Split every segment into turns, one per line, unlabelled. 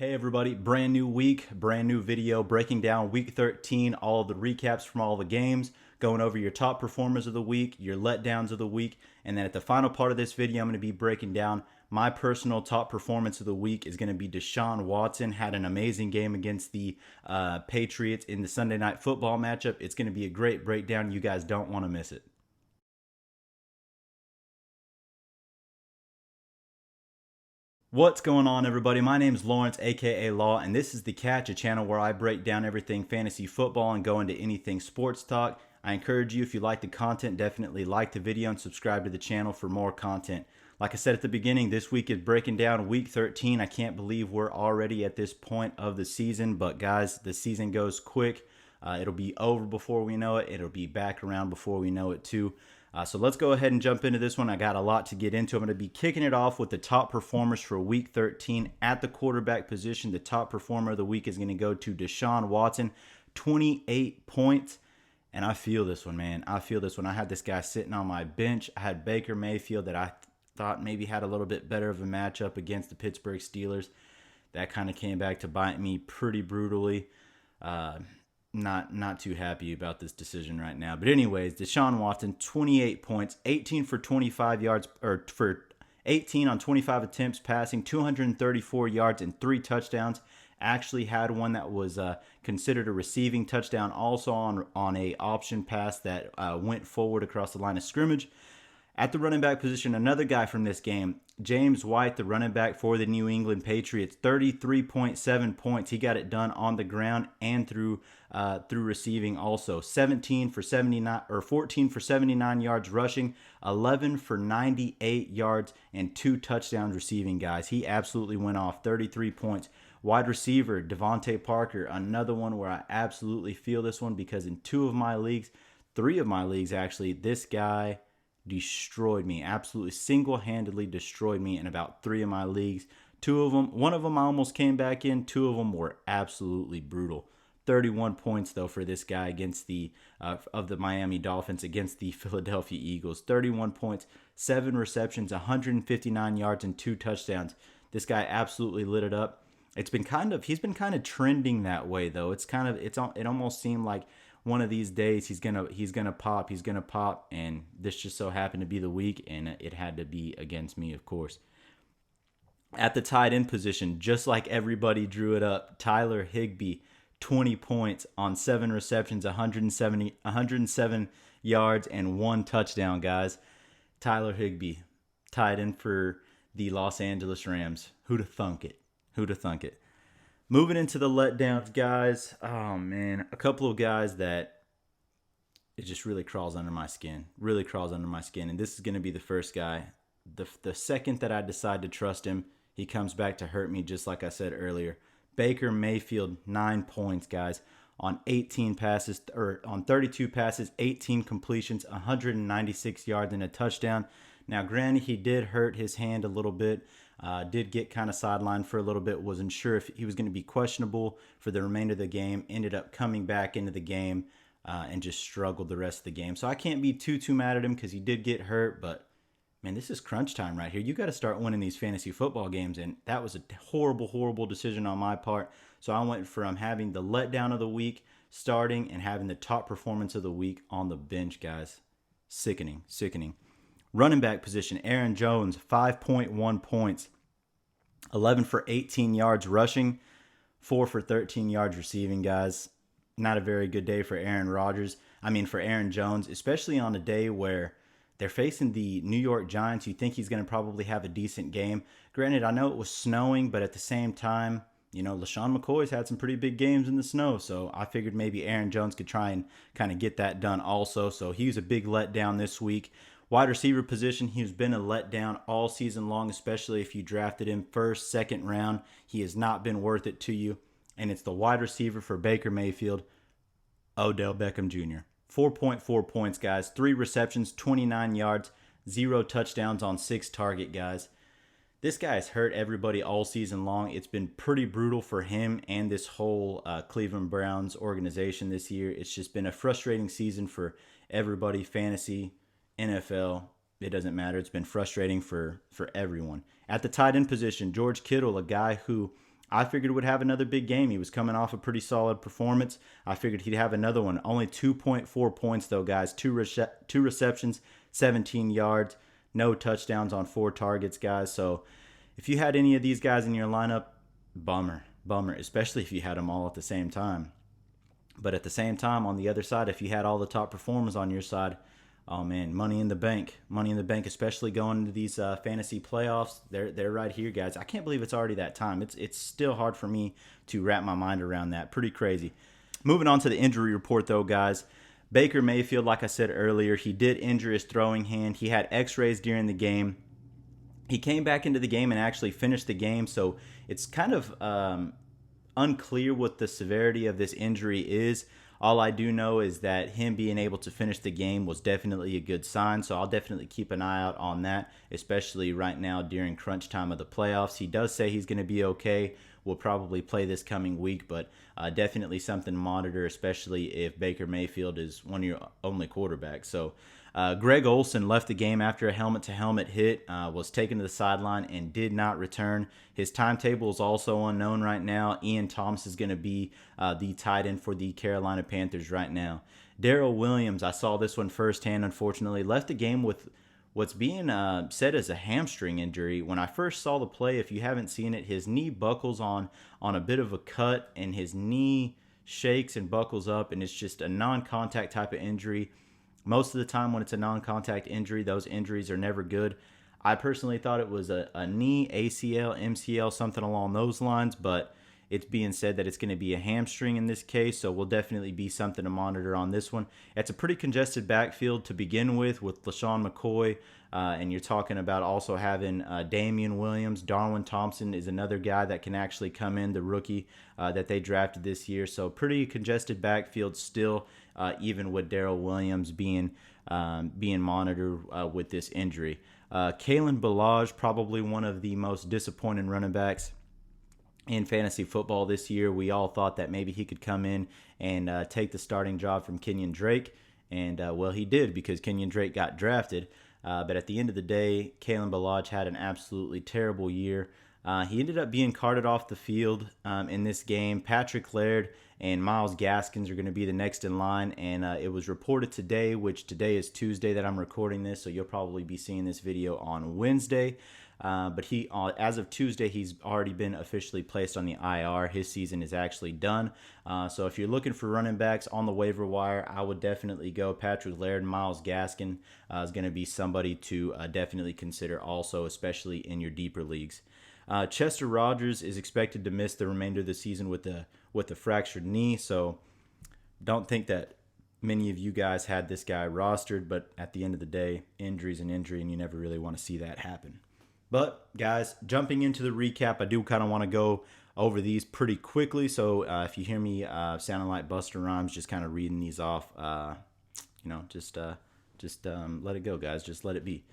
Hey everybody, brand new week, brand new video breaking down week 13, all of the recaps from all the games, going over your top performers of the week, your letdowns of the week, and then at the final part of this video, I'm going to be breaking down my personal top performance of the week is going to be Deshaun Watson. Had an amazing game against the Patriots in the Sunday Night Football matchup. It's going to be a great breakdown. You guys don't want to miss it. What's going on, everybody? My name is Lawrence, aka Law, and this is The Catch, a channel where I break down everything fantasy football and go into anything sports talk. I encourage you, if you like the content, definitely like the video and subscribe to the channel for more content. Like I said at the beginning, this week is breaking down week 13. I can't believe we're already at this point of the season, but guys, the season goes quick. It'll be over before we know it. It'll be back around before we know it too. So let's go ahead and jump into this one. I got a lot to get into. I'm going to be kicking it off with the top performers for week 13 at the quarterback position. The top performer of the week is going to go to Deshaun Watson, 28 points. And I feel this one, man. I feel this one. I had this guy sitting on my bench. I had Baker Mayfield that I thought maybe had a little bit better of a matchup against the Pittsburgh Steelers. That kind of came back to bite me pretty brutally. Not too happy about this decision right now. But anyways, Deshaun Watson, 28 points, 18 for 25 yards, or for 18 on 25 attempts passing, 234 yards and 3 touchdowns. Actually had one that was considered a receiving touchdown, also on a option pass that went forward across the line of scrimmage. At the running back position, another guy from this game, James White, the running back for the New England Patriots, 33.7 points. He got it done on the ground and through receiving also. 14 for 79 yards rushing, 11 for 98 yards, and 2 touchdowns receiving, guys. He absolutely went off, 33 points. Wide receiver, Devontae Parker, another one where I absolutely feel this one because in 3 of my leagues actually, this guy destroyed me, absolutely single-handedly destroyed me in about 3 of my leagues. One of them I almost came back in. 2 of them were absolutely brutal. 31 points though for this guy against the Miami Dolphins against the Philadelphia Eagles. 31 points, 7 receptions, 159 yards, and 2 touchdowns. This guy absolutely lit it up. He's been kind of trending that way though. It almost seemed like one of these days he's gonna pop, and this just so happened to be the week, and it had to be against me, of course. At the tight end position, just like everybody drew it up, Tyler Higbee, 20 points on 7 receptions, 107 yards, and 1 touchdown, guys. Tyler Higbee, tight end for the Los Angeles Rams. Who'da thunk it? Who'da thunk it? Moving into the letdowns, guys. Oh, man. A couple of guys that it just really crawls under my skin. Really crawls under my skin. And this is going to be the first guy. The second that I decide to trust him, he comes back to hurt me, just like I said earlier. Baker Mayfield, 9 points, guys. On 32 passes, 18 completions, 196 yards, and a touchdown. Now, granted, he did hurt his hand a little bit. Did get kind of sidelined for a little bit. Wasn't sure if he was going to be questionable for the remainder of the game. Ended up coming back into the game and just struggled the rest of the game. So I can't be too mad at him because he did get hurt. But, man, this is crunch time right here. You got to start winning these fantasy football games. And that was a horrible decision on my part. So I went from having the letdown of the week starting and having the top performance of the week on the bench, guys. Sickening. Running back position, Aaron Jones, 5.1 points, 11 for 18 yards rushing, 4 for 13 yards receiving, guys. Not a very good day for for Aaron Jones, especially on a day where they're facing the New York Giants. You think he's going to probably have a decent game. Granted, I know it was snowing, but at the same time, LaShawn McCoy's had some pretty big games in the snow, so I figured maybe Aaron Jones could try and kind of get that done also. So he was a big letdown this week. Wide receiver position, he's been a letdown all season long, especially if you drafted him first, second round. He has not been worth it to you. And it's the wide receiver for Baker Mayfield, Odell Beckham Jr. 4.4 points, guys. 3 receptions, 29 yards, 0 touchdowns on 6 target, guys. This guy has hurt everybody all season long. It's been pretty brutal for him and this whole Cleveland Browns organization this year. It's just been a frustrating season for everybody, fantasy, NFL, it doesn't matter. It's been frustrating for everyone. At the tight end position, George Kittle, a guy who I figured would have another big game. He was coming off a pretty solid performance. I figured he'd have another one. Only 2.4 points, though, guys. Two receptions, 17 yards, no touchdowns on 4 targets, guys. So if you had any of these guys in your lineup, bummer, especially if you had them all at the same time. But at the same time, on the other side, if you had all the top performers on your side, oh man, money in the bank, especially going into these fantasy playoffs. They're right here, guys. I can't believe it's already that time. It's still hard for me to wrap my mind around that. Pretty crazy. Moving on to the injury report, though, guys. Baker Mayfield, like I said earlier, he did injure his throwing hand. He had X-rays during the game. He came back into the game and actually finished the game, so it's kind of unclear what the severity of this injury is. All I do know is that him being able to finish the game was definitely a good sign, so I'll definitely keep an eye out on that, especially right now during crunch time of the playoffs. He does say he's going to be okay. We'll probably play this coming week, but definitely something to monitor, especially if Baker Mayfield is one of your only quarterbacks. So Greg Olsen left the game after a helmet-to-helmet hit, was taken to the sideline, and did not return. His timetable is also unknown right now. Ian Thomas is going to be the tight end for the Carolina Panthers right now. Darrell Williams, I saw this one firsthand, unfortunately, left the game with what's being said as a hamstring injury. When I first saw the play, if you haven't seen it, his knee buckles on a bit of a cut, and his knee shakes and buckles up, and it's just a non-contact type of injury. Most of the time when it's a non-contact injury, those injuries are never good. I personally thought it was a knee, ACL, MCL, something along those lines, but it's being said that it's going to be a hamstring in this case, so will definitely be something to monitor on this one. It's a pretty congested backfield to begin with LaShawn McCoy, and you're talking about also having Damian Williams. Darwin Thompson is another guy that can actually come in, the rookie that they drafted this year. So pretty congested backfield still, even with Darrell Williams being monitored with this injury. Kalen Ballage, probably one of the most disappointing running backs in fantasy football this year. We all thought that maybe he could come in and take the starting job from Kenyon Drake, and well, he did, because Kenyon Drake got drafted. But at the end of the day, Kalen Ballage had an absolutely terrible year. He ended up being carted off the field in this game. Patrick Laird and Myles Gaskins are going to be the next in line, and it was reported today, which today is Tuesday that I'm recording this, so you'll probably be seeing this video on Wednesday. But he, as of Tuesday, he's already been officially placed on the IR. His season is actually done. So if you're looking for running backs on the waiver wire, I would definitely go Patrick Laird. Myles Gaskin is going to be somebody to definitely consider also, especially in your deeper leagues. Chester Rogers is expected to miss the remainder of the season with a fractured knee, so don't think that many of you guys had this guy rostered, but at the end of the day, injury's an injury, and you never really want to see that happen. But, guys, jumping into the recap, I do kind of want to go over these pretty quickly, so if you hear me sounding like Busta Rhymes, just kind of reading these off, just let it go, guys. Just let it be.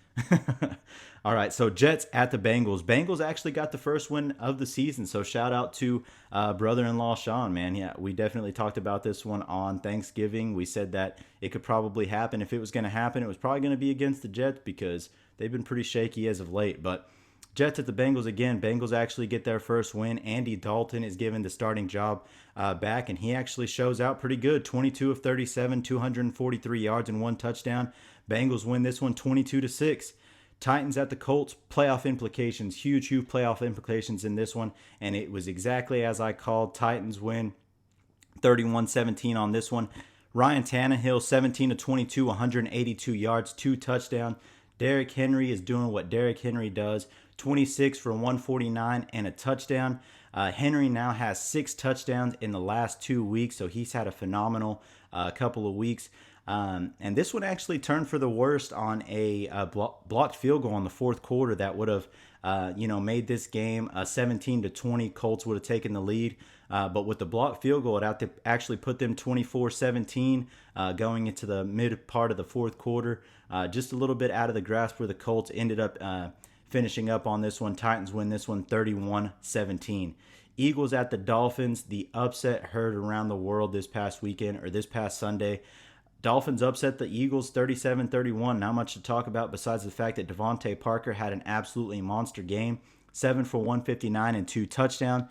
All right, so Jets at the Bengals. Bengals actually got the first win of the season, so shout out to brother-in-law Sean, man. Yeah, we definitely talked about this one on Thanksgiving. We said that it could probably happen. If it was going to happen, it was probably going to be against the Jets, because they've been pretty shaky as of late. But Jets at the Bengals again. Bengals actually get their first win. Andy Dalton is given the starting job back, and he actually shows out pretty good. 22 of 37, 243 yards and 1 touchdown. Bengals win this one 22-6. Titans at the Colts, playoff implications, huge playoff implications in this one, and it was exactly as I called. Titans win 31-17 on this one. Ryan Tannehill, 17-22, 182 yards, 2 touchdowns. Derrick Henry is doing what Derrick Henry does, 26 for 149 and a touchdown. Henry now has 6 touchdowns in the last 2 weeks, so he's had a phenomenal couple of weeks. And this one actually turned for the worst on a blocked field goal in the fourth quarter that would have, made this game 17-20. Colts would have taken the lead. But with the blocked field goal, it actually put them 24-17 going into the mid part of the fourth quarter. Just a little bit out of the grasp for the Colts. Ended up finishing up on this one. Titans win this one 31-17. Eagles at the Dolphins. The upset heard around the world this past weekend, or this past Sunday. Dolphins upset the Eagles 37-31. Not much to talk about besides the fact that Devontae Parker had an absolutely monster game. 7 for 159 and 2 touchdowns.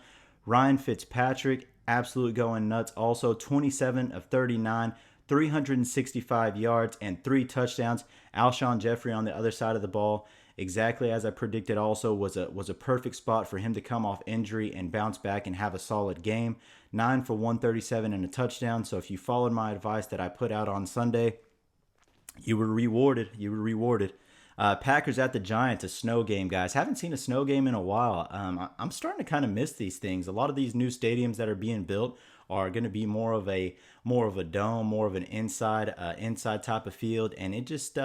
Ryan Fitzpatrick, absolute going nuts. Also 27 of 39, 365 yards and 3 touchdowns. Alshon Jeffrey on the other side of the ball, exactly as I predicted, also was a perfect spot for him to come off injury and bounce back and have a solid game. 9 for 137 and a touchdown. So if you followed my advice that I put out on Sunday, you were rewarded. Packers at the Giants, a snow game, guys. Haven't seen a snow game in a while. I'm starting to kind of miss these things. A lot of these new stadiums that are being built are going to be more of a dome, more of an inside type of field, and it just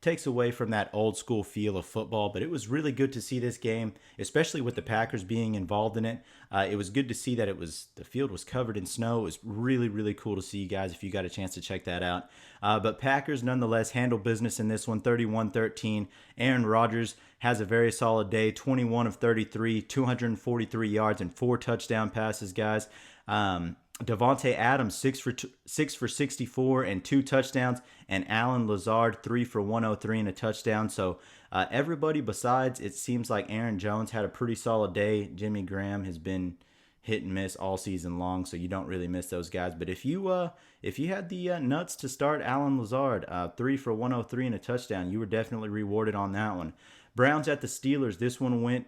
takes away from that old school feel of football. But it was really good to see this game, especially with the Packers being involved in it. It was good to see that the field was covered in snow. It was really, really cool to see, you guys, if you got a chance to check that out. But Packers nonetheless handle business in this one, 31-13. Aaron Rodgers has a very solid day, 21 of 33, 243 yards and 4 touchdown passes, guys. Devontae Adams, 6 for 64 and 2 touchdowns, and Alan Lazard, 3 for 103 and a touchdown. So everybody besides, it seems like Aaron Jones had a pretty solid day. Jimmy Graham has been hit and miss all season long, so you don't really miss those guys. But if you had the nuts to start Alan Lazard, 3 for 103 and a touchdown, you were definitely rewarded on that one. Browns at the Steelers. This one went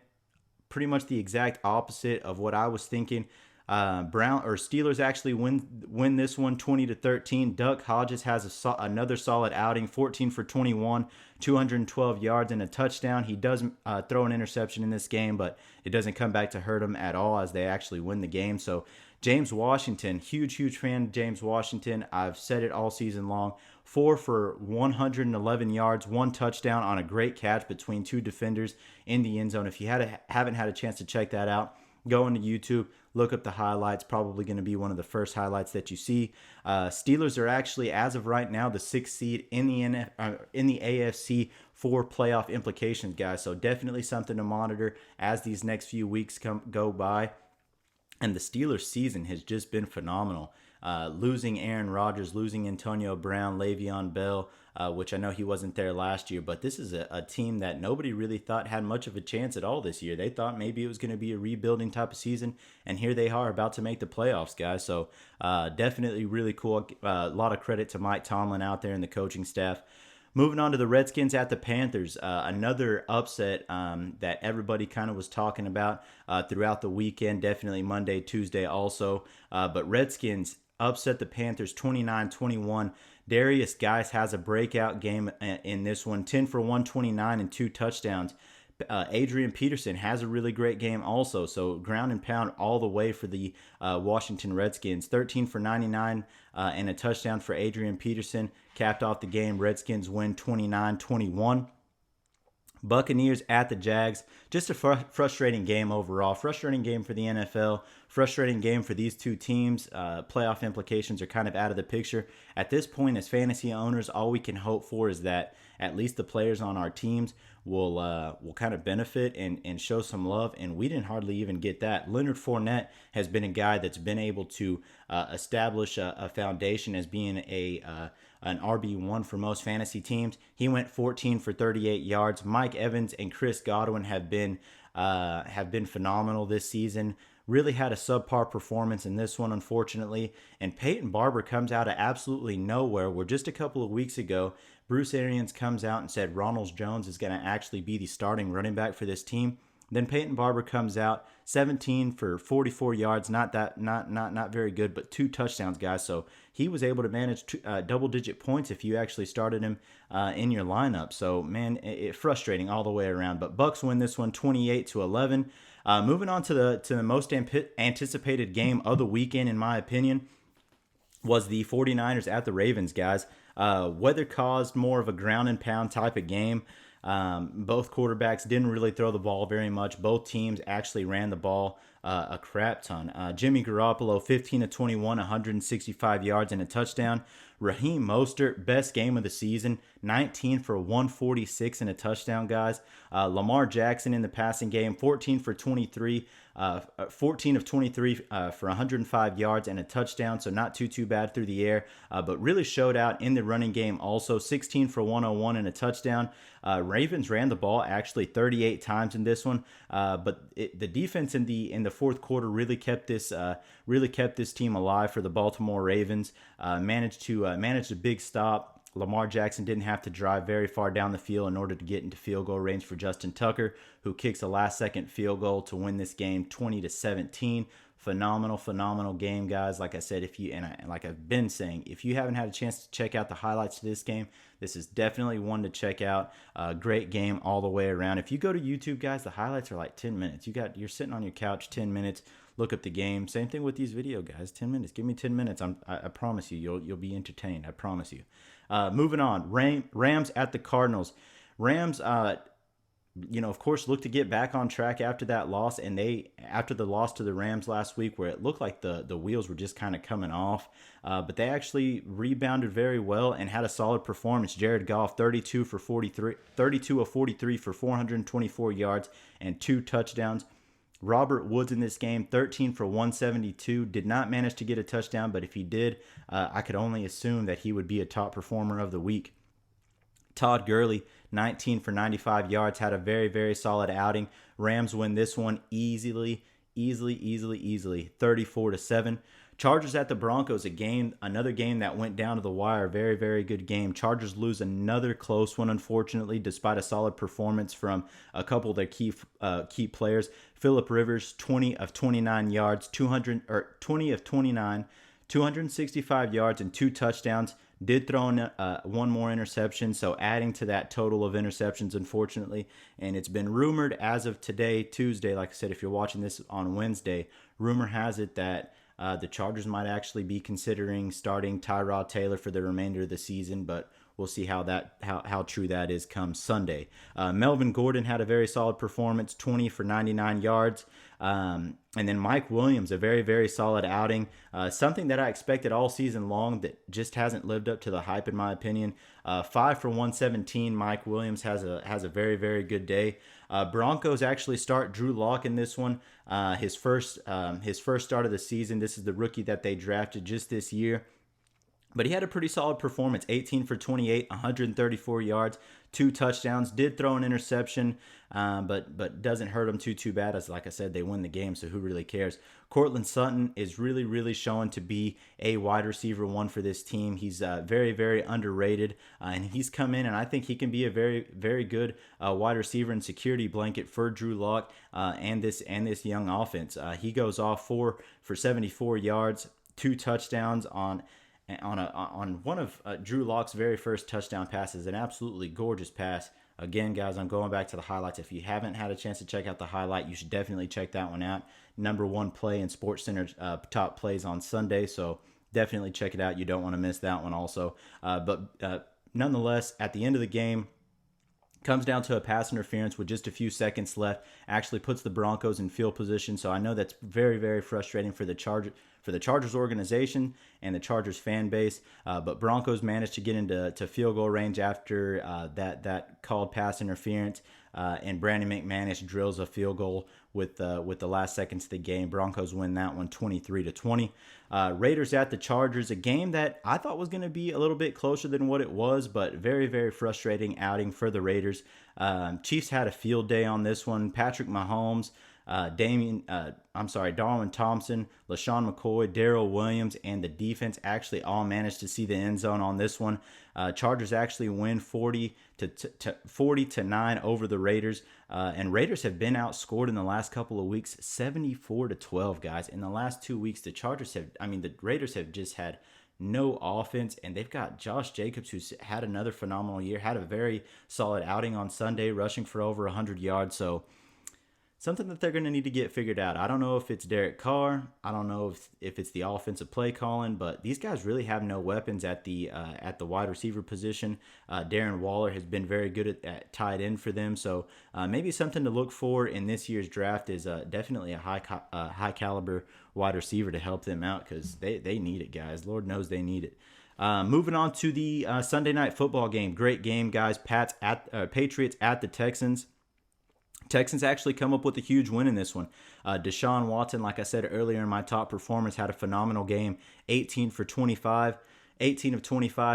pretty much the exact opposite of what I was thinking. Steelers actually win this one 20-13. Duck Hodges has another solid outing, 14 for 21, 212 yards and a touchdown. He does throw an interception in this game, but it doesn't come back to hurt him at all as they actually win the game. So James Washington, huge fan of James Washington. I've said it all season long. 4 for 111 yards, 1 touchdown on a great catch between 2 defenders in the end zone. If you haven't had a chance to check that out, go into YouTube, look up the highlights. Probably going to be one of the first highlights that you see. Steelers are actually, as of right now, the 6th seed in the AFC for playoff implications, guys. So definitely something to monitor as these next few weeks go by. And the Steelers season has just been phenomenal. Losing Aaron Rodgers, losing Antonio Brown, Le'Veon Bell, which I know he wasn't there last year, but this is a team that nobody really thought had much of a chance at all this year. They thought maybe it was going to be a rebuilding type of season, and here they are about to make the playoffs, guys. So definitely really cool. A lot of credit to Mike Tomlin out there and the coaching staff. Moving on to the Redskins at the Panthers, another upset that everybody kind of was talking about throughout the weekend, definitely Monday, Tuesday also. But Redskins upset the Panthers 29-21. Darius Geis has a breakout game in this one, 10 for 129 and 2 touchdowns. Adrian Peterson has a really great game also, so ground and pound all the way for the Washington Redskins. 13 for 99 and a touchdown for Adrian Peterson. Capped off the game. Redskins win 29-21. Buccaneers at the Jags. Just a frustrating game overall. Frustrating game for the NFL. Frustrating game for these two teams. Playoff implications are kind of out of the picture. At this point, as fantasy owners, all we can hope for is that at least the players on our teams will kind of benefit and show some love, and we didn't hardly even get that. Leonard Fournette has been a guy that's been able to establish a foundation as being an RB1 for most fantasy teams. He went 14 for 38 yards. Mike Evans and Chris Godwin have been phenomenal this season. Really had a subpar performance in this one, unfortunately. And Peyton Barber comes out of absolutely nowhere, where just a couple of weeks ago, Bruce Arians comes out and said Ronald Jones is going to actually be the starting running back for this team. Then Peyton Barber comes out, 17 for 44 yards, not very good, but 2 touchdowns, guys. So he was able to manage double-digit points if you actually started him in your lineup. So, man, it frustrating all the way around. But Bucks win this one 28-11. Moving on to the most anticipated game of the weekend, in my opinion, was the 49ers at the Ravens, guys. Weather caused more of a ground and pound type of game. Both quarterbacks didn't really throw the ball very much. Both teams actually ran the ball a crap ton. Jimmy Garoppolo, 15-21, 165 yards and a touchdown. Raheem Mostert, best game of the season, 19 for 146 and a touchdown, guys. Lamar Jackson in the passing game, 14 of 23 for 105 yards and a touchdown, so not too bad through the air, but really showed out in the running game also, 16 for 101 and a touchdown. Ravens ran the ball actually 38 times in this one, but the defense in the the fourth quarter really kept this team alive for the Baltimore Ravens. Managed a big stop. Lamar Jackson didn't have to drive very far down the field in order to get into field goal range for Justin Tucker, who kicks a last-second field goal to win this game 20-17. Phenomenal game, guys. Like I said, like I've been saying, if you haven't had a chance to check out the highlights to this game, this is definitely one to check out. Great game all the way around. If you go to YouTube, guys, the highlights are like 10 minutes. You're sitting on your couch, 10 minutes. Look up the game. Same thing with these video guys. 10 minutes. Give me 10 minutes. I promise you'll be entertained. I promise you. Moving on. Rams at the Cardinals. Rams, of course, look to get back on track after that loss, and after the loss to the Rams last week, where it looked like the wheels were just kind of coming off, but they actually rebounded very well and had a solid performance. Jared Goff, 32 of 43 for 424 yards and 2 touchdowns. Robert Woods in this game, 13 for 172, did not manage to get a touchdown, but if he did, I could only assume that he would be a top performer of the week. Todd Gurley, 19 for 95 yards, had a very, very solid outing. Rams win this one easily, 34-7. Chargers at the Broncos, another game that went down to the wire. Very, very good game. Chargers lose another close one, unfortunately, despite a solid performance from a couple of their key players. Phillip Rivers, 20 of 29 yards, 265 yards and 2 touchdowns. Did throw in one more interception, so adding to that total of interceptions, unfortunately. And it's been rumored as of today, Tuesday, like I said, if you're watching this on Wednesday, rumor has it that the Chargers might actually be considering starting Tyrod Taylor for the remainder of the season, but we'll see how true that is come Sunday. Melvin Gordon had a very solid performance, 20 for 99 yards. And then Mike Williams, a very, very solid outing. Something that I expected all season long that just hasn't lived up to the hype, in my opinion. 5 for 117. Mike Williams has a very, very good day. Broncos actually start Drew Lock in this one. His first start of the season. This is the rookie that they drafted just this year. But he had a pretty solid performance, 18 for 28, 134 yards, 2 touchdowns. Did throw an interception, but doesn't hurt him too bad. As like I said, they win the game, so who really cares? Cortland Sutton is really, really showing to be a wide receiver one for this team. He's very, very underrated, and he's come in, and I think he can be a very, very good wide receiver and security blanket for Drew Lock and this young offense. He goes off 4 for 74 yards, 2 touchdowns on one of Drew Lock's very first touchdown passes, an absolutely gorgeous pass. Again, guys, I'm going back to the highlights. If you haven't had a chance to check out the highlight, you should definitely check that one out. Number 1 play in SportsCenter's top plays on Sunday, so definitely check it out. You don't want to miss that one also. But nonetheless, at the end of the game, comes down to a pass interference with just a few seconds left. Actually puts the Broncos in field position, so I know that's very, very frustrating for the Chargers organization and the Chargers fan base. But Broncos managed to get into field goal range after that called pass interference. And Brandon McManus drills a field goal with the last seconds of the game. Broncos win that one 23-20. Raiders at the Chargers, a game that I thought was going to be a little bit closer than what it was, but very, very frustrating outing for the Raiders. Chiefs had a field day on this one. Patrick Mahomes, Darwin Thompson, LaShawn McCoy, Darrell Williams, and the defense actually all managed to see the end zone on this one. Chargers actually win 40-9 over the Raiders, and Raiders have been outscored in the last couple of weeks, 74-12, guys. In the last 2 weeks, the Raiders have just had no offense, and they've got Josh Jacobs, who's had another phenomenal year, had a very solid outing on Sunday, rushing for over 100 yards. So something that they're going to need to get figured out. I don't know if it's Derek Carr. I don't know if it's the offensive play calling, but these guys really have no weapons at the wide receiver position. Darren Waller has been very good at tight end for them, so maybe something to look for in this year's draft is definitely a high caliber wide receiver to help them out, because they need it, guys. Lord knows they need it. Moving on to the Sunday night football game. Great game, guys. Patriots at the Texans. Texans actually come up with a huge win in this one. Deshaun Watson, like I said earlier in my top performers, had a phenomenal game. 18 of 25,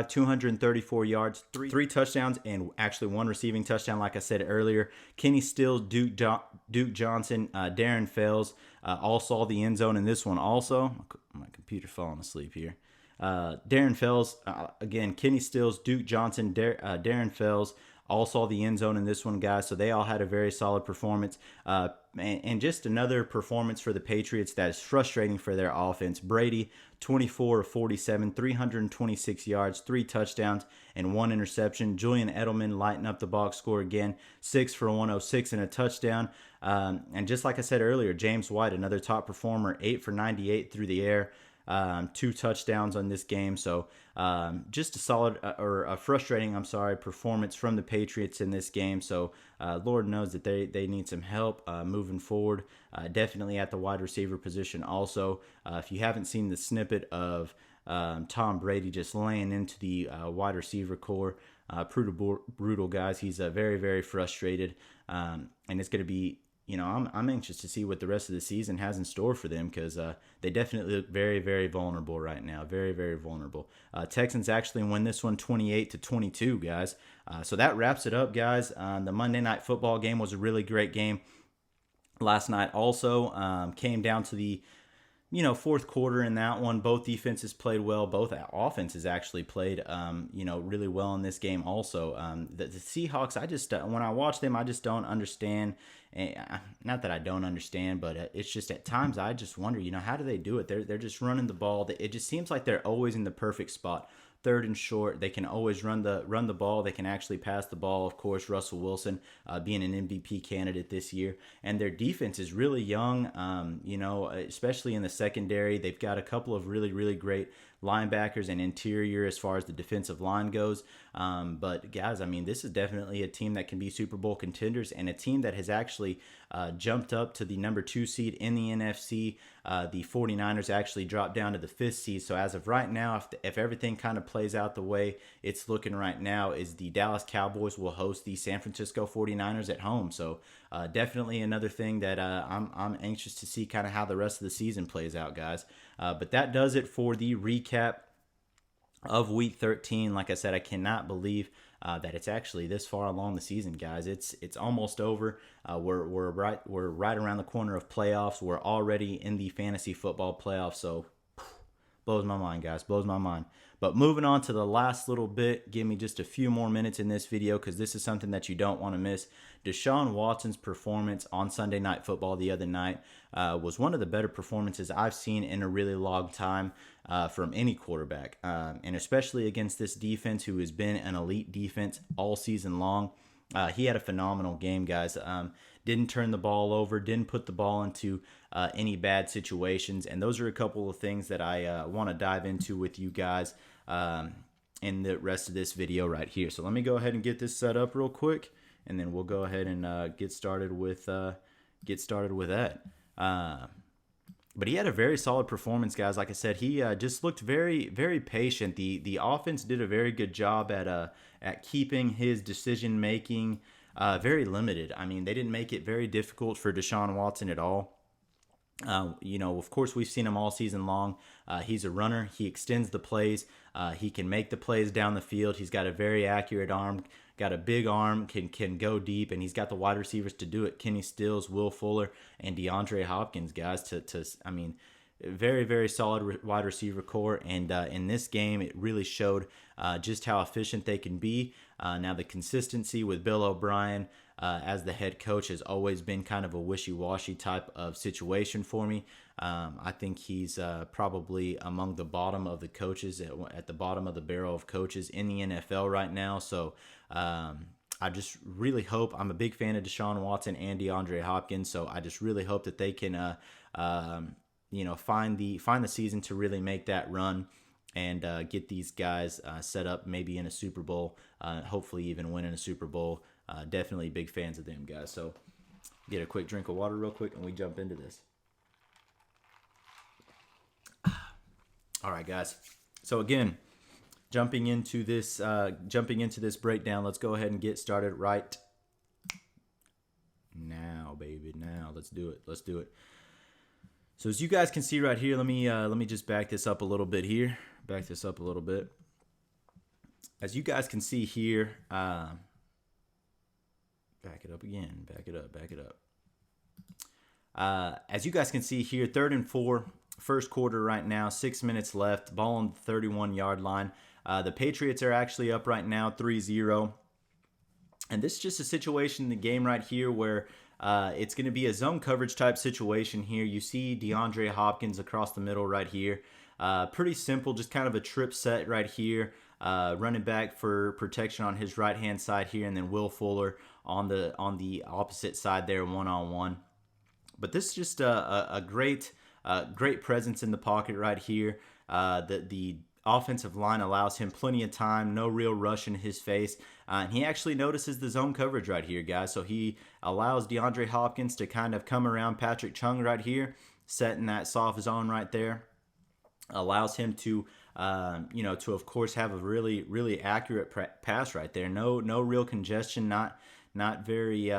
234 yards, three touchdowns, and actually 1 receiving touchdown, like I said earlier. Kenny Stills, Duke Johnson, Darren Fells, all saw the end zone in this one also. My computer's falling asleep here. Darren Fells, again, Kenny Stills, Duke Johnson, Darren Fells, all saw the end zone in this one, guys. So they all had a very solid performance. And just another performance for the Patriots that is frustrating for their offense. Brady, 24 of 47, 326 yards, 3 touchdowns, and 1 interception. Julian Edelman lighting up the box score again, 6 for 106 and a touchdown. And just like I said earlier, James White, another top performer, 8 for 98 through the air. 2 touchdowns on this game. So just a solid or a frustrating, performance from the Patriots in this game. So Lord knows that they need some help moving forward. Definitely at the wide receiver position also. If you haven't seen the snippet of Tom Brady just laying into the wide receiver core, brutal guys. He's very, very frustrated. And it's going to be, I'm anxious to see what the rest of the season has in store for them because they definitely look very, very vulnerable right now. Very, very vulnerable. Texans actually win this one 28-22, guys. So that wraps it up, guys. The Monday Night Football game was a really great game. Last night also came down to the fourth quarter in that one. Both defenses played well. Both offenses actually played, really well in this game also. The Seahawks, when I watch them, I just don't understand. Not that I don't understand, but it's just at times I just wonder, how do they do it? They're just running the ball. It just seems like they're always in the perfect spot. 3rd and short, they can always run the ball. They can actually pass the ball. Of course, Russell Wilson being an MVP candidate this year, and their defense is really young. Especially in the secondary, they've got a couple of really, really great linebackers and interior as far as the defensive line goes. But guys, this is definitely a team that can be Super Bowl contenders and a team that has actually jumped up to the number 2 seed in the NFC. The 49ers actually dropped down to the 5th seed. So as of right now, if everything kind of plays out the way it's looking right now, is the Dallas Cowboys will host the San Francisco 49ers at home. So definitely another thing that I'm anxious to see kind of how the rest of the season plays out, guys. But that does it for the recap of Week 13. Like I said, I cannot believe that it's actually this far along the season, guys. It's almost over. We're right around the corner of playoffs. We're already in the fantasy football playoffs. So blows my mind, guys. Blows my mind. But moving on to the last little bit, give me just a few more minutes in this video because this is something that you don't want to miss. Deshaun Watson's performance on Sunday Night Football the other night was one of the better performances I've seen in a really long time from any quarterback, and especially against this defense who has been an elite defense all season long. He had a phenomenal game, guys. Didn't turn the ball over, didn't put the ball into any bad situations, and those are a couple of things that I want to dive into with you guys in the rest of this video right here. So let me go ahead and get this set up real quick, and then we'll go ahead and get started with that. But he had a very solid performance, guys. Like I said, he just looked very, very patient. The offense did a very good job at keeping his decision making very limited. They didn't make it very difficult for Deshaun Watson at all. Of course, we've seen him all season long. He's a runner. He extends the plays. He can make the plays down the field. He's got a very accurate arm, got a big arm, can go deep, and he's got the wide receivers to do it. Kenny Stills, Will Fuller, and DeAndre Hopkins, guys, very, very solid wide receiver core. And in this game, it really showed just how efficient they can be. Now, the consistency with Bill O'Brien as the head coach has always been kind of a wishy-washy type of situation for me. I think he's probably among the bottom of the coaches, at the bottom of the barrel of coaches in the NFL right now. So I just really hope, I'm a big fan of Deshaun Watson and DeAndre Hopkins, so I just really hope that they can find the season to really make that run and get these guys set up maybe in a Super Bowl, hopefully even winning a Super Bowl. Definitely big fans of them, guys. So get a quick drink of water real quick and we jump into this. All right, guys. So again, jumping into this breakdown, let's go ahead and get started right now, baby. Now, let's do it. So as you guys can see right here, let me just back this up a little bit here. As you guys can see here, back it up again. Back it up. As you guys can see here, 3rd and 4, first quarter right now, 6 minutes left, ball on the 31-yard line. The Patriots are actually up right now 3-0. And this is just a situation in the game right here where it's going to be a zone coverage type situation here. You see DeAndre Hopkins across the middle right here. Pretty simple, just kind of a trip set right here. Running back for protection on his right-hand side here, and then Will Fuller on the opposite side there, one-on-one. But this is just a great presence in the pocket right here. The offensive line allows him plenty of time, no real rush in his face. And he actually notices the zone coverage right here, guys. So he allows DeAndre Hopkins to kind of come around Patrick Chung right here, setting that soft zone right there. Allows him to, to of course have a really, really accurate pass right there. No real congestion, not very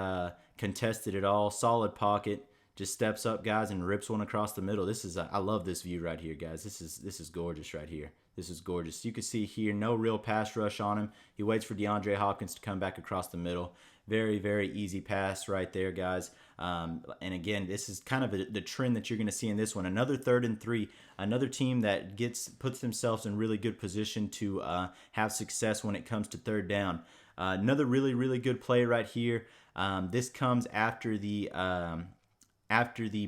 contested at all. Solid pocket. Just steps up, guys, and rips one across the middle. I love this view right here, guys. This is gorgeous right here. This is gorgeous. You can see here, no real pass rush on him. He waits for DeAndre Hopkins to come back across the middle. Very, very easy pass right there, guys. And again, this is kind of the trend that you're going to see in this one. Another 3rd and 3. Another team that puts themselves in really good position to have success when it comes to 3rd down. Another really, really good play right here. This comes after the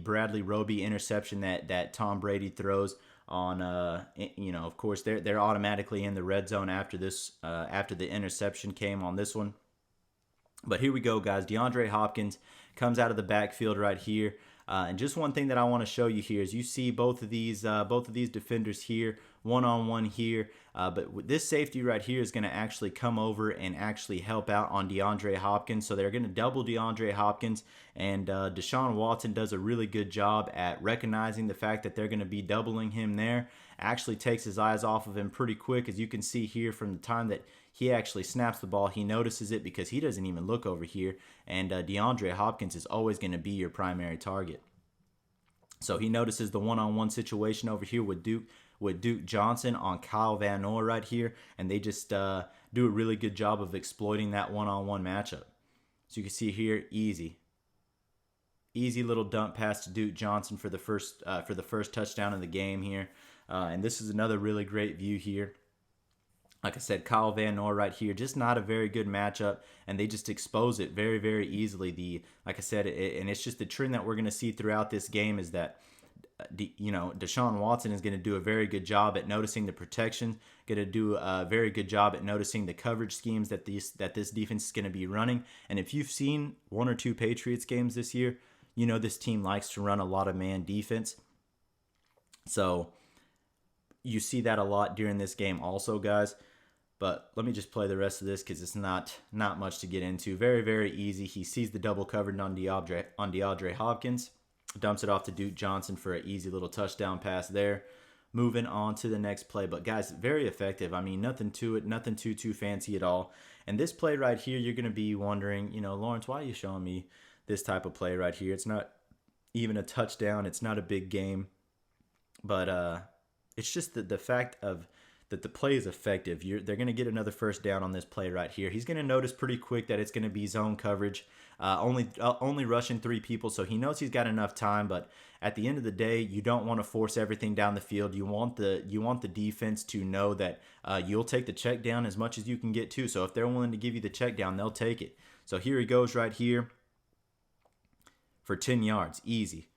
Bradley Roby interception that Tom Brady throws on, of course, they're automatically in the red zone after this, after the interception came on this one. But here we go, guys. DeAndre Hopkins comes out of the backfield right here. And just one thing that I want to show you here is you see both of these defenders here, one-on-one here. But this safety right here is going to actually come over and actually help out on DeAndre Hopkins. So they're going to double DeAndre Hopkins. And Deshaun Watson does a really good job at recognizing the fact that they're going to be doubling him there. Actually takes his eyes off of him pretty quick, as you can see here from the time that he actually snaps the ball. He notices it because he doesn't even look over here. And DeAndre Hopkins is always going to be your primary target. So he notices the one-on-one situation over here with Duke Johnson on Kyle Van Noy right here. And they just do a really good job of exploiting that one-on-one matchup. So you can see here, easy little dump pass to Duke Johnson for the first touchdown of the game here. And this is another really great view here. Like I said, Kyle Van Noy right here, just not a very good matchup, and they just expose it very, very easily. Like I said, and it's just the trend that we're going to see throughout this game is that, Deshaun Watson is going to do a very good job at noticing the protection, going to do a very good job at noticing the coverage schemes that this defense is going to be running. And if you've seen one or two Patriots games this year, you know this team likes to run a lot of man defense. So you see that a lot during this game also, guys. But let me just play the rest of this because it's not much to get into. Very, very easy. He sees the double covered on DeAndre Hopkins. Dumps it off to Duke Johnson for an easy little touchdown pass there. Moving on to the next play. But, guys, very effective. I mean, nothing to it. Nothing too fancy at all. And this play right here, you're going to be wondering, Lawrence, why are you showing me this type of play right here? It's not even a touchdown. It's not a big game. But it's just the fact of that the play is effective. They're going to get another first down on this play right here. He's going to notice pretty quick that it's going to be zone coverage, only rushing 3 people, so he knows he's got enough time. But at the end of the day, you don't want to force everything down the field. You want the defense to know that you'll take the check down as much as you can get to. So if they're willing to give you the check down, they'll take it. So here he goes right here for 10 yards, easy.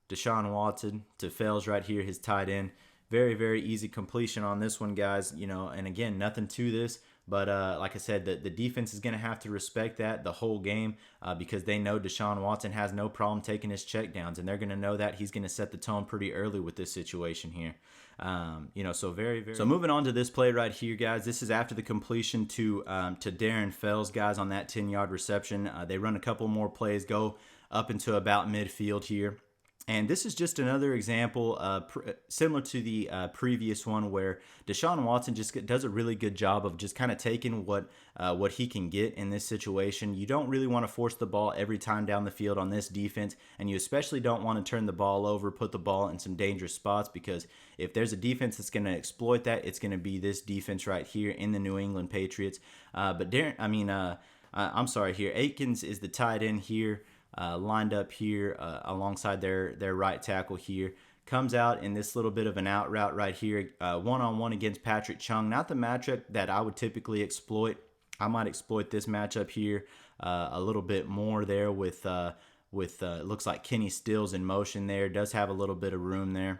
Deshaun Watson to Fells right here, his tight end. Very, very easy completion on this one, guys. And again, nothing to this. But like I said, the defense is going to have to respect that the whole game because they know Deshaun Watson has no problem taking his checkdowns. And they're going to know that he's going to set the tone pretty early with this situation here. So very, very. So moving on to this play right here, guys. This is after the completion to Darren Fells, guys, on that 10-yard reception. They run a couple more plays, go up into about midfield here. And this is just another example similar to the previous one where Deshaun Watson just does a really good job of just kind of taking what he can get in this situation. You don't really want to force the ball every time down the field on this defense, and you especially don't want to turn the ball over, put the ball in some dangerous spots, because if there's a defense that's going to exploit that, it's going to be this defense right here in the New England Patriots. Akins is the tight end here lined up here alongside their right tackle here. Comes out in this little bit of an out route right here, one-on-one against Patrick Chung. Not the matchup that I would typically exploit. I might exploit this matchup here a little bit more there with looks like Kenny Stills in motion there. Does have a little bit of room there.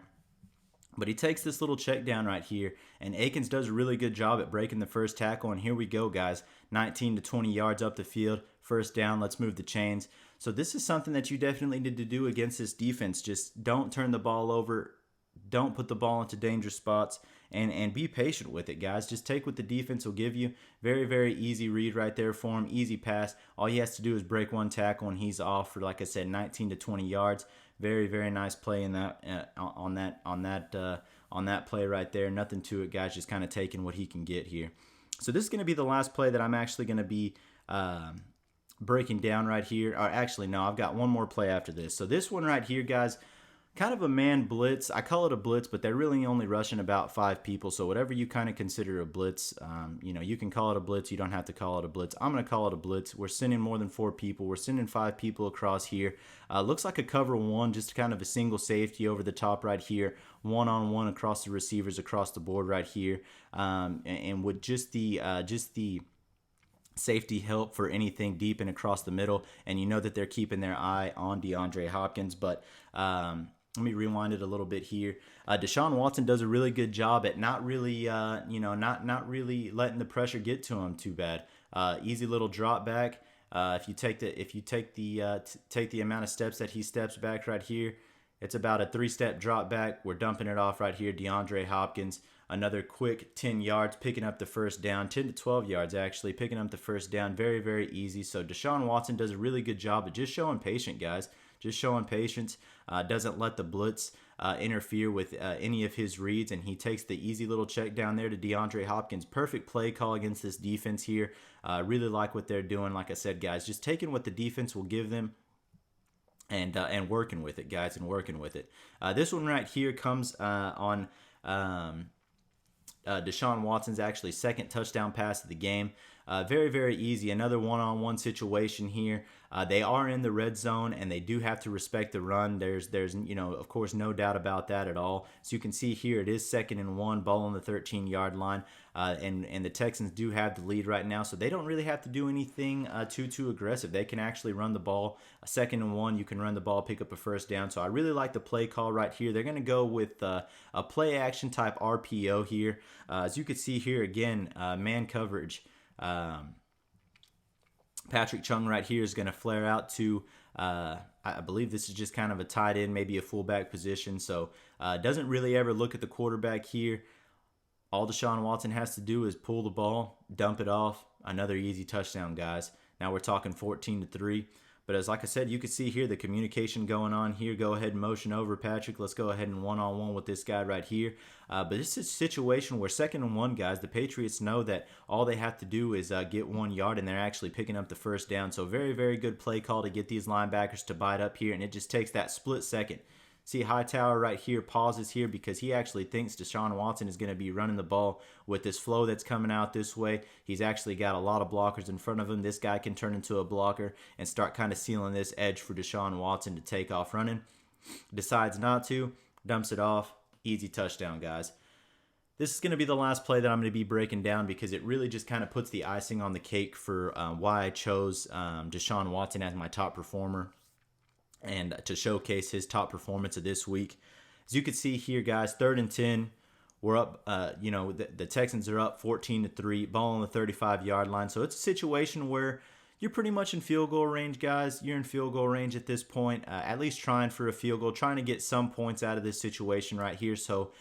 But he takes this little check down right here, and Akins does a really good job at breaking the first tackle. And here we go, guys. 19 to 20 yards up the field. First down. Let's move the chains. So this is something that you definitely need to do against this defense. Just don't turn the ball over. Don't put the ball into dangerous spots, and be patient with it, guys. Just take what the defense will give you. Very, very easy read right there for him. Easy pass. All he has to do is break one tackle, and he's off for, like I said, 19 to 20 yards. Very, very nice play in that on that play right there. Nothing to it, guys. Just kind of taking what he can get here. So this is going to be the last play that I'm actually going to be breaking down right here. Or actually, no, I've got one more play after this. So this one right here, guys, kind of a man blitz. I call it a blitz, but they're really only rushing about 5 people. So whatever you kind of consider a blitz, you can call it a blitz. You don't have to call it a blitz. I'm going to call it a blitz. We're sending more than 4 people. We're sending 5 people across here. Looks like a cover 1, just kind of a single safety over the top right here. One-on-one across the receivers across the board right here. And with just the safety help for anything deep and across the middle. And you know that they're keeping their eye on DeAndre Hopkins. But let me rewind it a little bit here. Deshaun Watson does a really good job at not really letting the pressure get to him too bad. Easy little drop back. If you take the amount of steps that he steps back right here, it's about a 3-step drop back. We're dumping it off right here. DeAndre Hopkins, another quick 10 yards, picking up the first down. 10 to 12 yards actually, picking up the first down. Very, very easy. So Deshaun Watson does a really good job at just showing patience, guys. Just showing patience. Doesn't let the blitz interfere with any of his reads, and he takes the easy little check down there to DeAndre Hopkins. Perfect play call against this defense here. Really like what they're doing. Like I said, guys, just taking what the defense will give them and working with it, guys, and working with it. This one right here comes on Deshaun Watson's actually second touchdown pass of the game. Very, very easy. Another one-on-one situation here. They are in the red zone, and they do have to respect the run. There's of course, no doubt about that at all. So you can see here it is 2nd and 1, ball on the 13-yard line, and the Texans do have the lead right now, so they don't really have to do anything too aggressive. They can actually run the ball. 2nd and 1, you can run the ball, pick up a first down. So I really like the play call right here. They're going to go with a play action type RPO here. As you can see here again, man coverage. Patrick Chung right here is going to flare out to, I believe this is just kind of a tight end, maybe a fullback position. So doesn't really ever look at the quarterback here. All Deshaun Watson has to do is pull the ball, dump it off. Another easy touchdown, guys. Now we're talking 14-3. But as like I said, you can see here the communication going on here. Go ahead and motion over, Patrick. Let's go ahead and one-on-one with this guy right here. But this is a situation where 2nd and 1, guys, the Patriots know that all they have to do is get 1 yard, and they're actually picking up the first down. So very, very good play call to get these linebackers to bite up here, and it just takes that split second. See, Hightower right here pauses here because he actually thinks Deshaun Watson is going to be running the ball with this flow that's coming out this way. He's actually got a lot of blockers in front of him. This guy can turn into a blocker and start kind of sealing this edge for Deshaun Watson to take off running. Decides not to, dumps it off. Easy touchdown, guys. This is going to be the last play that I'm going to be breaking down because it really just kind of puts the icing on the cake for why I chose Deshaun Watson as my top performer, and to showcase his top performance of this week. As you can see here, guys, 3rd and 10. We're up, the Texans are up 14-3, ball on the 35-yard line. So it's a situation where you're pretty much in field goal range, guys. You're in field goal range at this point, at least trying for a field goal, trying to get some points out of this situation right here. So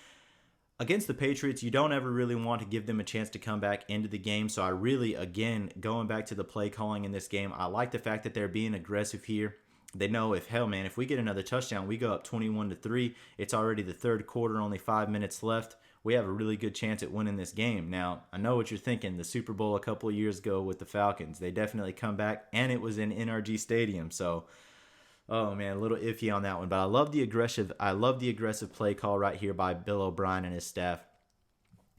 against the Patriots, you don't ever really want to give them a chance to come back into the game. So I really, again, going back to the play calling in this game, I like the fact that they're being aggressive here. They know if we get another touchdown, we go up 21-3. It's already the 3rd quarter, only 5 minutes left. We have a really good chance at winning this game. Now, I know what you're thinking. The Super Bowl a couple of years ago with the Falcons, they definitely come back, and it was in NRG Stadium. So, oh man, a little iffy on that one. But I love the aggressive play call right here by Bill O'Brien and his staff.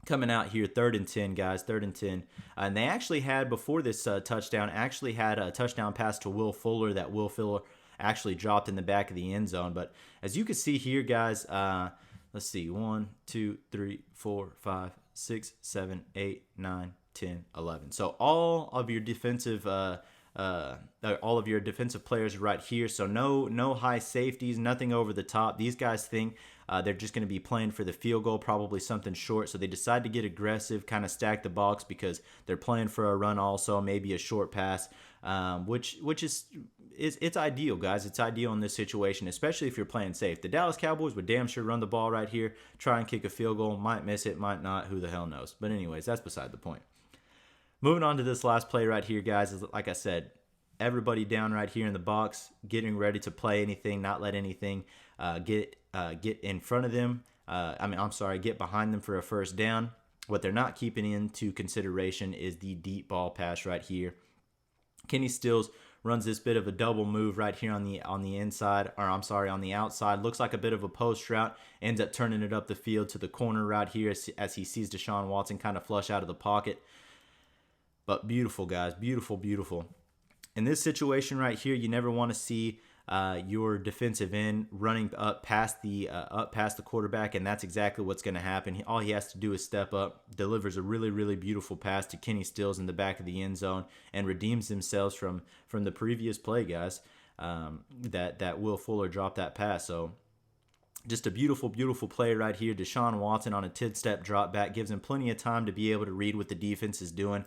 Coming out here, 3rd and 10, guys, 3rd and 10. And they actually had, before this touchdown, a touchdown pass to Will Fuller that Will Fuller actually dropped in the back of the end zone. But as you can see here, guys, let's see, 1, 2, 3, 4, 5, 6, 7, 8, 9, 10, 11. So all of your defensive players are right here. So no high safeties, nothing over the top. These guys think they're just going to be playing for the field goal, probably something short. So they decide to get aggressive, kind of stack the box because they're playing for a run also, maybe a short pass, which is it's ideal, guys. It's ideal in this situation, especially if you're playing safe. The Dallas Cowboys would damn sure run the ball right here, try and kick a field goal. Might miss it, might not. Who the hell knows? But anyways, that's beside the point. Moving on to this last play right here, guys, is like I said, everybody down right here in the box, getting ready to play anything, not let anything get in front of them. Get behind them for a first down. What they're not keeping into consideration is the deep ball pass right here. Kenny Stills runs this bit of a double move right here on the outside. Looks like a bit of a post route. Ends up turning it up the field to the corner right here as he sees Deshaun Watson kind of flush out of the pocket. But beautiful, guys. Beautiful, beautiful. In this situation right here, you never want to see your defensive end running up past the quarterback, and that's exactly what's going to happen. All he has to do is step up, delivers a really, really beautiful pass to Kenny Stills in the back of the end zone, and redeems themselves from the previous play, guys. That Will Fuller dropped that pass. So just a beautiful, beautiful play right here. Deshaun Watson on a 10-step drop back gives him plenty of time to be able to read what the defense is doing.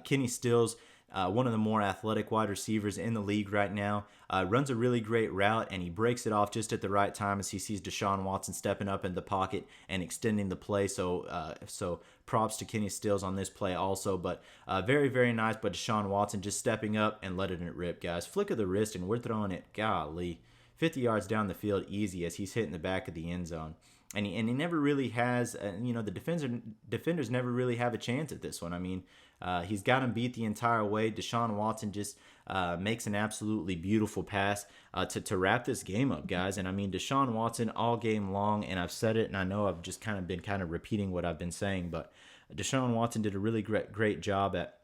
Kenny Stills, one of the more athletic wide receivers in the league right now, runs a really great route, and he breaks it off just at the right time as he sees Deshaun Watson stepping up in the pocket and extending the play. So props to Kenny Stills on this play also. But very, very nice. But Deshaun Watson just stepping up and letting it rip, guys. Flick of the wrist, and we're throwing it, golly, 50 yards down the field easy as he's hitting the back of the end zone. And he never really has, the defenders never really have a chance at this one. I mean, he's got him beat the entire way. Deshaun Watson just makes an absolutely beautiful pass to wrap this game up, guys. And I mean, Deshaun Watson all game long, and I've said it, and I know I've just been repeating what I've been saying, but Deshaun Watson did a really great job at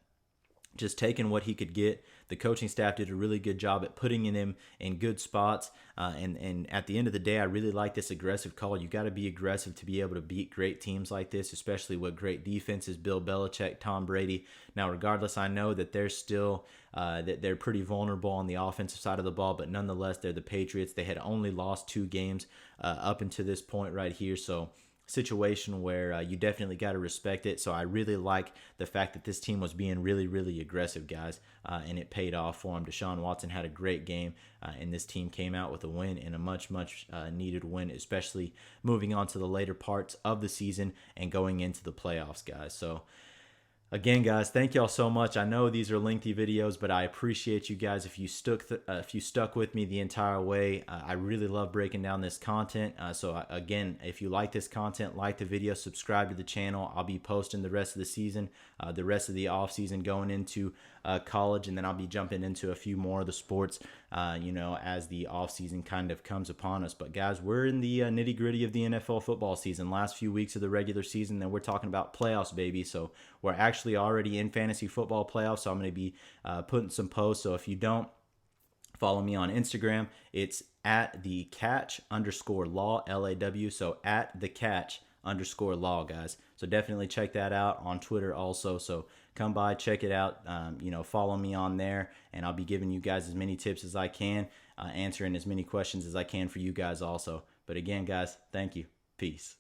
just taking what he could get. The coaching staff did a really good job at putting him in good spots. And at the end of the day, I really like this aggressive call. You got to be aggressive to be able to beat great teams like this, especially with great defenses, Bill Belichick, Tom Brady. Now, regardless, I know that they're still that they're pretty vulnerable on the offensive side of the ball, but nonetheless, they're the Patriots. They had only lost 2 games up until this point right here. So situation where you definitely got to respect it. So I really like the fact that this team was being really, really aggressive, guys, and it paid off for him. Deshaun Watson had a great game, and this team came out with a win, and a much needed win, especially moving on to the later parts of the season and going into the playoffs, guys. So again, guys, thank y'all so much. I know these are lengthy videos, but I appreciate you guys if you stuck with me the entire way. I really love breaking down this content. Again, if you like this content, like the video, subscribe to the channel. I'll be posting the rest of the season, the rest of the off season going into college, and then I'll be jumping into a few more of the sports, as the off season kind of comes upon us. But guys, we're in the nitty gritty of the NFL football season. Last few weeks of the regular season, then we're talking about playoffs, baby. So we're actually already in fantasy football playoffs, so I'm going to be putting some posts. So if you don't follow me on Instagram, it's at the catch_law, LAW. So at the catch_law, guys. So definitely check that out on Twitter also. So come by, check it out. Follow me on there, and I'll be giving you guys as many tips as I can, answering as many questions as I can for you guys also. But again, guys, thank you. Peace.